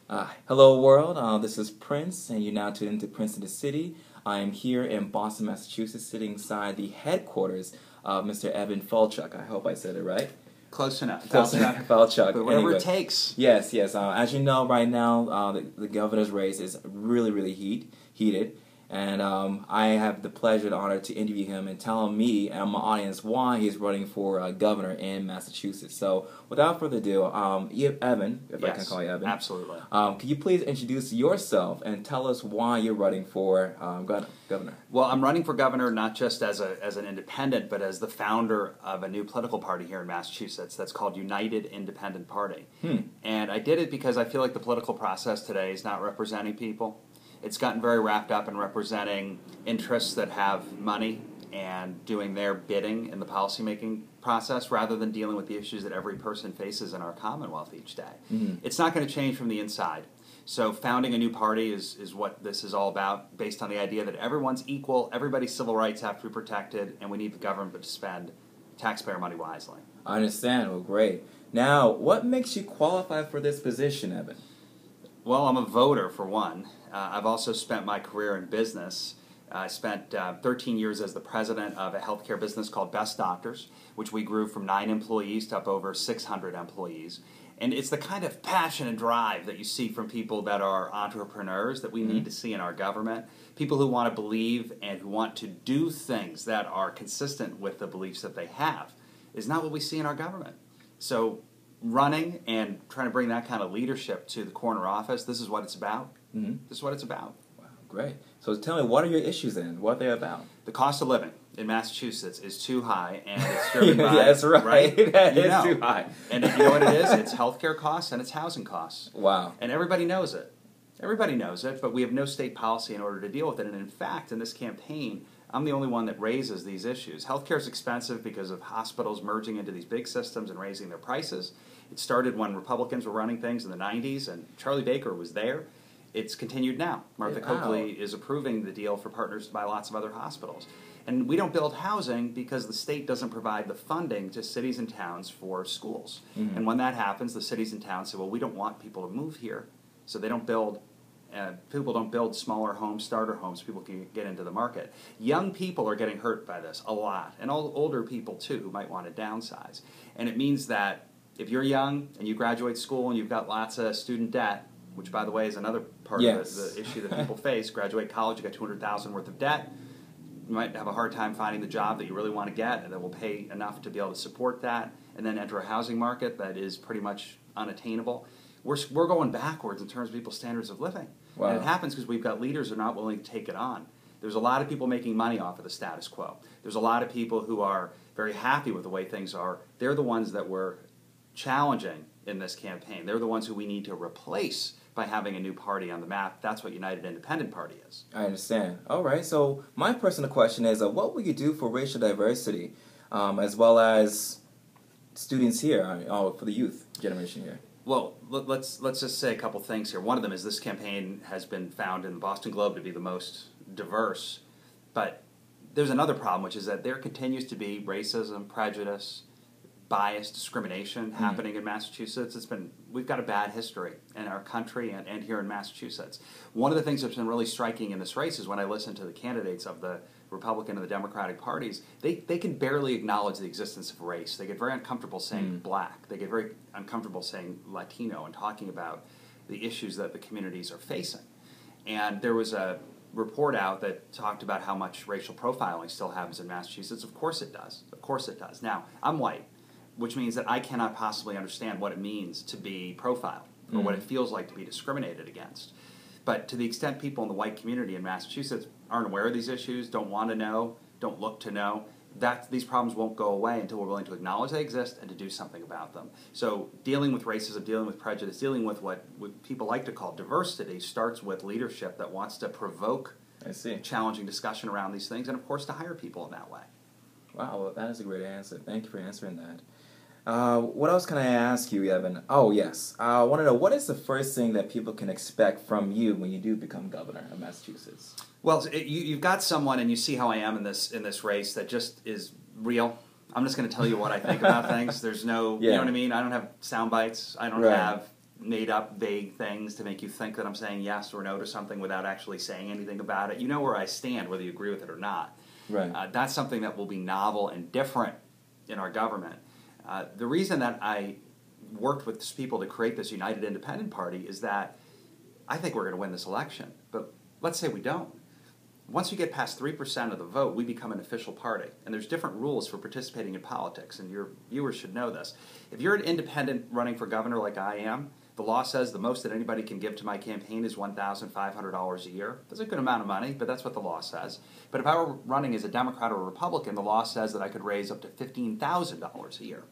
Hello world, this is Prince, and you're now tuned into Prince in the City. I am here in Boston, Massachusetts, sitting inside the headquarters of Mr. Evan Falchuk. I hope I said it right. Close enough. Falchuk. But whatever Anyway. it takes. Yes. As you know, right now, the governor's race is really heated. And I have the pleasure and honor to interview him and tell me and my audience why he's running for governor in Massachusetts. So, without further ado, Evan, if I can call you Evan. Absolutely. Could you please introduce yourself and tell us why you're running for governor? Well, I'm running for governor not just as an independent, but as the founder of a new political party here in Massachusetts that's called United Independent Party. And I did it because I feel like the political process today is not representing people. It's gotten very wrapped up in representing interests that have money and doing their bidding in the policymaking process rather than dealing with the issues that every person faces in our Commonwealth each day. It's not going to change from the inside. So founding a new party is what this is all about, based on the idea that everyone's equal, everybody's civil rights have to be protected, and we need the government to spend taxpayer money wisely. I understand. Well, great. Now, what makes you qualify for this position, Evan? Well, I'm a voter, for one. I've also spent my career in business. I spent 13 years as the president of a healthcare business called Best Doctors, which we grew from 9 employees to up over 600 employees. And it's the kind of passion and drive that you see from people that are entrepreneurs that we need to see in our government. People who want to believe and who want to do things that are consistent with the beliefs that they have is not what we see in our government. So running and trying to bring that kind of leadership to the corner office, this is what it's about. This is what it's about. Wow, great. So tell me, what are your issues then? What are they about? The cost of living in Massachusetts is too high, and it's driven by... Yeah, that's right. That is know. too high. And you know what it is? It's healthcare costs and it's housing costs. Wow. And everybody knows it. Everybody knows it, but we have no state policy in order to deal with it. And in fact, in this campaign, I'm the only one that raises these issues. Healthcare is expensive because of hospitals merging into these big systems and raising their prices. It started when Republicans were running things in the 90s, and Charlie Baker was there. It's continued now. Martha Coakley is approving the deal for Partners to buy lots of other hospitals. And we don't build housing because the state doesn't provide the funding to cities and towns for schools. And when that happens, the cities and towns say, well, we don't want people to move here, so they don't build people don't build smaller homes, starter homes, so people can get into the market. Young people are getting hurt by this a lot, and older people too who might want to downsize. And it means that if you're young and you graduate school and you've got lots of student debt, which by the way is another part of the issue that people face, graduate college, you got $200,000 worth of debt, you might have a hard time finding the job that you really want to get and that will pay enough to be able to support that, and then enter a housing market that is pretty much unattainable. We're going backwards in terms of people's standards of living. Wow. And it happens because we've got leaders who are not willing to take it on. There's a lot of people making money off of the status quo. There's a lot of people who are very happy with the way things are. They're the ones that we're challenging in this campaign. They're the ones who we need to replace by having a new party on the map. That's what United Independent Party is. I understand. All right. So my personal question is, what will you do for racial diversity, as well as students here, for the youth generation here? Well, let's just say a couple things here. One of them is this campaign has been found in the Boston Globe to be the most diverse, but there's another problem, which is that there continues to be racism, prejudice, bias, discrimination happening in Massachusetts. We've got a bad history in our country and here in Massachusetts. One of the things that's been really striking in this race is when I listen to the candidates of the Republican and the Democratic parties, they can barely acknowledge the existence of race. They get very uncomfortable saying black. They get very uncomfortable saying Latino and talking about the issues that the communities are facing. And there was a report out that talked about how much racial profiling still happens in Massachusetts. Of course it does. Of course it does. Now, I'm white, which means that I cannot possibly understand what it means to be profiled or what it feels like to be discriminated against. But to the extent people in the white community in Massachusetts aren't aware of these issues, don't want to know, don't look to know, these problems won't go away until we're willing to acknowledge they exist and to do something about them. So dealing with racism, dealing with prejudice, dealing with what people like to call diversity starts with leadership that wants to provoke challenging discussion around these things and, of course, to hire people in that way. Wow, well, that is a great answer. Thank you for answering that. What else can I ask you, Evan? Oh, yes. I want to know, what is the first thing that people can expect from you when you do become governor of Massachusetts? Well, you've got someone, and you see how I am in this race, that just is real. I'm just going to tell you what I think about things. There's no, you know what I mean? I don't have sound bites. I don't have made up vague things to make you think that I'm saying yes or no to something without actually saying anything about it. You know where I stand, whether you agree with it or not. Right. That's something that will be novel and different in our government. The reason that I worked with people to create this United Independent Party is that I think we're going to win this election. But let's say we don't. Once you get past 3% of the vote, we become an official party. And there's different rules for participating in politics, and your viewers should know this. If you're an independent running for governor like I am, the law says the most that anybody can give to my campaign is $1,500 a year. That's a good amount of money, but that's what the law says. But if I were running as a Democrat or a Republican, the law says that I could raise up to $15,000 a year.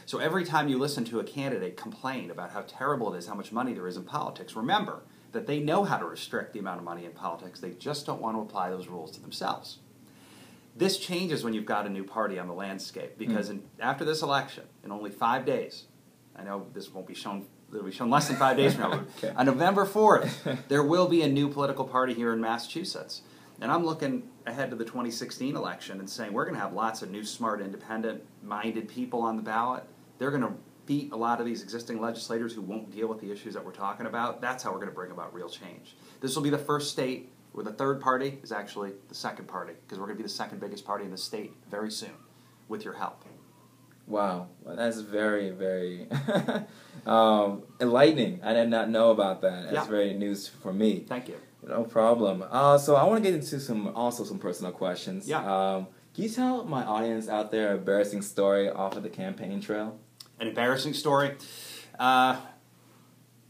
So every time you listen to a candidate complain about how terrible it is, how much money there is in politics, remember that they know how to restrict the amount of money in politics. They just don't want to apply those rules to themselves. This changes when you've got a new party on the landscape, because after this election, in only 5 days, I know this won't be shown, it'll be shown less than 5 days from now, Okay. On November 4th, there will be a new political party here in Massachusetts. And I'm looking ahead to the 2016 election and saying we're going to have lots of new, smart, independent-minded people on the ballot. They're going to beat a lot of these existing legislators who won't deal with the issues that we're talking about. That's how we're going to bring about real change. This will be the first state where the third party is actually the second party, because we're going to be the second biggest party in the state very soon, with your help. Wow, well, that's very, very enlightening. I did not know about that. That's very news for me. Thank you. No problem. So I want to get into some personal questions. Yeah. Can you tell my audience out there an embarrassing story off of the campaign trail? An embarrassing story? I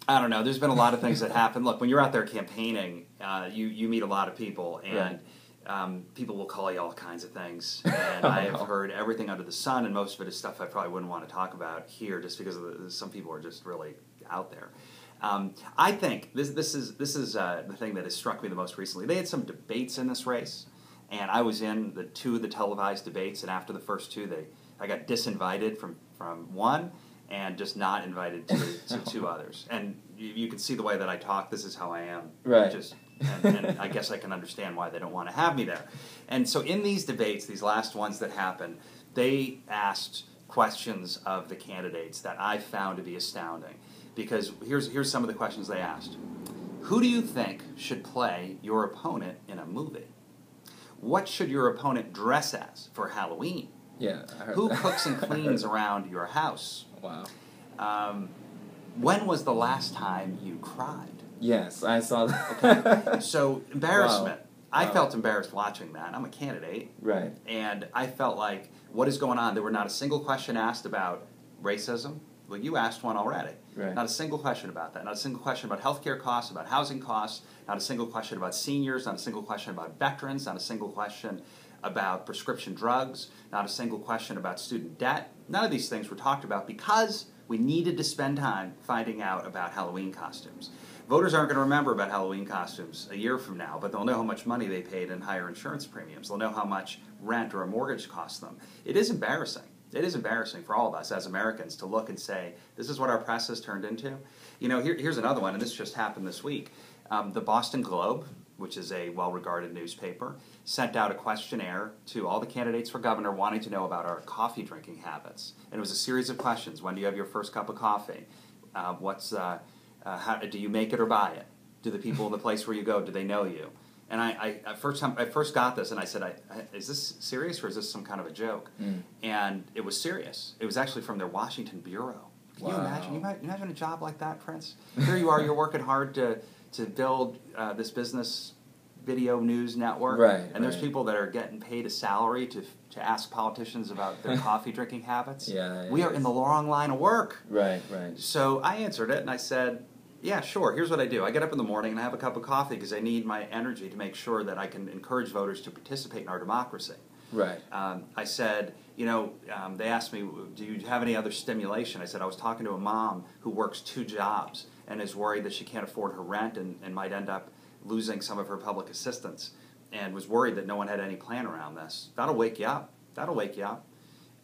don't know. There's been a lot of things that happen. Look, when you're out there campaigning, you meet a lot of people, and people will call you all kinds of things. And I have heard everything under the sun, and most of it is stuff I probably wouldn't want to talk about here, just because some people are just really out there. I think this is the thing that has struck me the most recently. They had some debates in this race, and I was in two of the televised debates, and after the first two, I got disinvited from one, and just not invited to two others. And you can see the way that I talk. This is how I am. Right. And I guess I can understand why they don't want to have me there. And so in these debates, these last ones that happened, they asked questions of the candidates that I found to be astounding. Because here's some of the questions they asked. Who do you think should play your opponent in a movie? What should your opponent dress as for Halloween? Yeah, I heard Who that. cooks and cleans around your house? Wow. When was the last time you cried? Yes, I saw that. Okay. So, embarrassment. Wow. I Wow. felt embarrassed watching that. I'm a candidate. Right. And I felt like, what is going on? There were not a single question asked about racism. Well, you asked one already. Right. Not a single question about that. Not a single question about healthcare costs, about housing costs. Not a single question about seniors. Not a single question about veterans. Not a single question about prescription drugs. Not a single question about student debt. None of these things were talked about because we needed to spend time finding out about Halloween costumes. Voters aren't going to remember about Halloween costumes a year from now, but they'll know how much money they paid in higher insurance premiums. They'll know how much rent or a mortgage cost them. It is embarrassing. It is embarrassing for all of us as Americans to look and say, this is what our press has turned into. You know, here's another one, and this just happened this week. The Boston Globe, which is a well-regarded newspaper, sent out a questionnaire to all the candidates for governor wanting to know about our coffee drinking habits. And it was a series of questions. When do you have your first cup of coffee? How, do you make it or buy it? Do the people in the place where you go, do they know you? And I first got this, and I said, is this serious or is this some kind of a joke? And it was serious. It was actually from their Washington bureau. Can you imagine? You imagine a job like that, Prince? Here you are, you're working hard to build this business video news network. Right, and there's people that are getting paid a salary to ask politicians about their coffee drinking habits. Yeah, we are in the wrong line of work. Right, right. So I answered it, and I said, yeah, sure. Here's what I do. I get up in the morning and I have a cup of coffee because I need my energy to make sure that I can encourage voters to participate in our democracy. Right. I said, they asked me, do you have any other stimulation? I said, I was talking to a mom who works 2 jobs and is worried that she can't afford her rent and might end up losing some of her public assistance, and was worried that no one had any plan around this. That'll wake you up. That'll wake you up.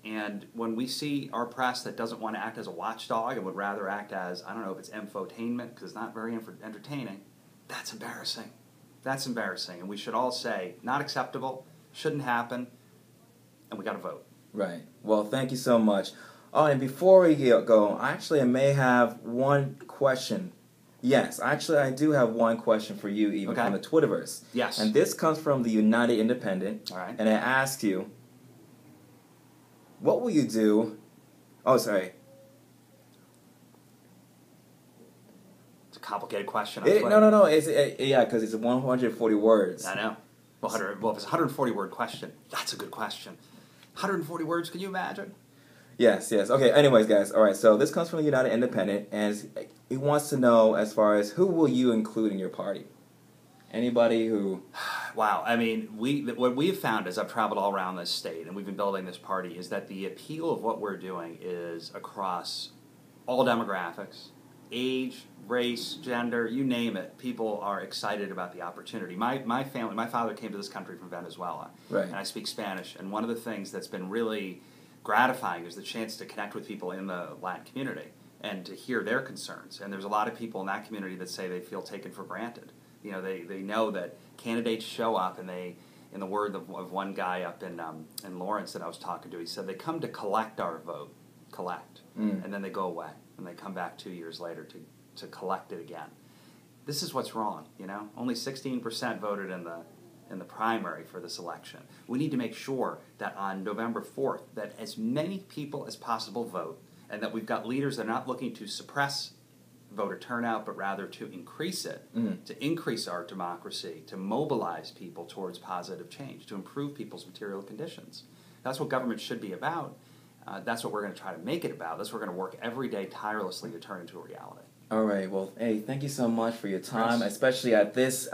And when we see our press that doesn't want to act as a watchdog and would rather act as, I don't know if it's infotainment, because it's not very entertaining, that's embarrassing. That's embarrassing. And we should all say, not acceptable, shouldn't happen, and we got to vote. Right. Well, thank you so much. Oh, and before we go, actually, I may have one question. Yes, actually, I do have one question for you, even from the Twitterverse. Yes. And this comes from the United Independent. All right. And it asks you, what will you do? Oh, sorry. It's a complicated question. No. Yeah, because it's 140 words. I know. Well, if it's a 140-word question, that's a good question. 140 words, can you imagine? Yes. Okay, anyways, guys. All right, so this comes from the United Independent, and he wants to know as far as who will you include in your party? Anybody who... Wow. I mean, what we have found as I've traveled all around this state, and we've been building this party, is that the appeal of what we're doing is across all demographics, age, race, gender, you name it. People are excited about the opportunity. My family, my father came to this country from Venezuela, right. And I speak Spanish, and one of the things that's been really gratifying is the chance to connect with people in the Latin community and to hear their concerns. And there's a lot of people in that community that say they feel taken for granted. You know, they know that candidates show up, and they, in the word of one guy up in Lawrence that I was talking to, he said they come to collect our vote, and then they go away, and they come back 2 years later to collect it again. This is what's wrong, you know? Only 16% voted in the primary for this election. We need to make sure that on November 4th that as many people as possible vote, and that we've got leaders that are not looking to suppress voter turnout, but rather to increase it, to increase our democracy, to mobilize people towards positive change, to improve people's material conditions. That's what government should be about. That's what we're going to try to make it about. That's what we're going to work every day tirelessly to turn into a reality. All right. Well, hey, thank you so much for your time, Yes. especially at this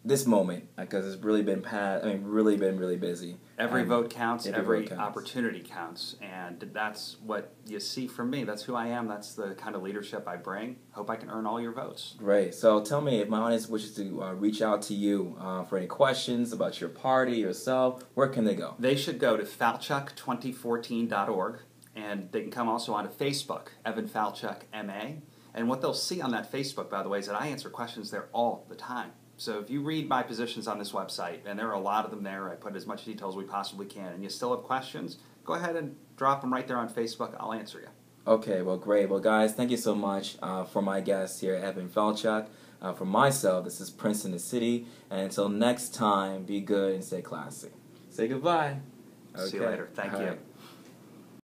this moment, because it's really been really busy. Every vote counts, every vote counts. opportunity counts, and that's what you see from me. That's who I am. That's the kind of leadership I bring. Hope I can earn all your votes. Great. So tell me, if my audience wishes to reach out to you for any questions about your party, yourself, where can they go? They should go to falchuk2014.org, and they can come also onto Facebook, Evan Falchuk MA. And what they'll see on that Facebook, by the way, is that I answer questions there all the time. So if you read my positions on this website, and there are a lot of them there, I put as much detail as we possibly can, and you still have questions, go ahead and drop them right there on Facebook. I'll answer you. Okay, well, great. Well, guys, thank you so much for my guest here, Evan Falchuk. For myself, this is Prince in the City, and until next time, be good and stay classy. Say goodbye. See you later. Thank you. Right.